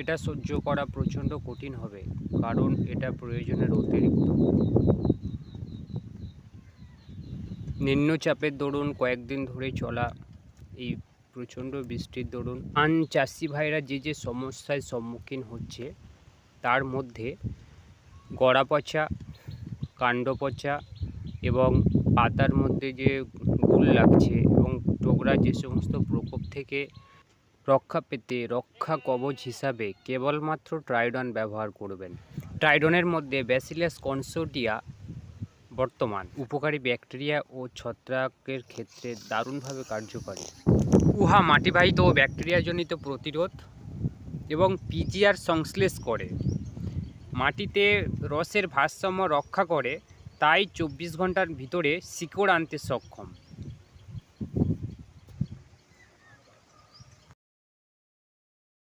এটা সহ্য করা প্রচণ্ড কঠিন হবে, কারণ এটা প্রয়োজনের অতিরিক্ত। নিম্নচাপের দরুন কয়েকদিন ধরে চলা এই প্রচণ্ড বৃষ্টির দরুন চাষি ভাইরা যে সমস্যার সম্মুখীন হচ্ছে, তার মধ্যে গোড়া পচা, কাণ্ড পচা এবং পাতার মধ্যে যে গুল লাগছে এবং ডোগরা যে সমস্ত প্রকোপ থেকে রক্ষা পেতে রক্ষা কবচ হিসাবে কেবলমাত্র ট্রাইডন ব্যবহার করবেন। ট্রাইডনের মধ্যে ব্যাসিলাস কনসোর্টিয়া বর্তমান উপকারী ব্যাকটেরিয়া ও ছত্রাকের ক্ষেত্রে দারুণভাবে কার্যকরী। উহা মাটিবাহিত ও ব্যাকটেরিয়াজনিত প্রতিরোধ এবং পিজিআর সংশ্লেষ করে, মাটিতে রসের ভারসাম্য রক্ষা করে, তাই 24 ঘন্টার ভিতরে শিকড় আনতে সক্ষম।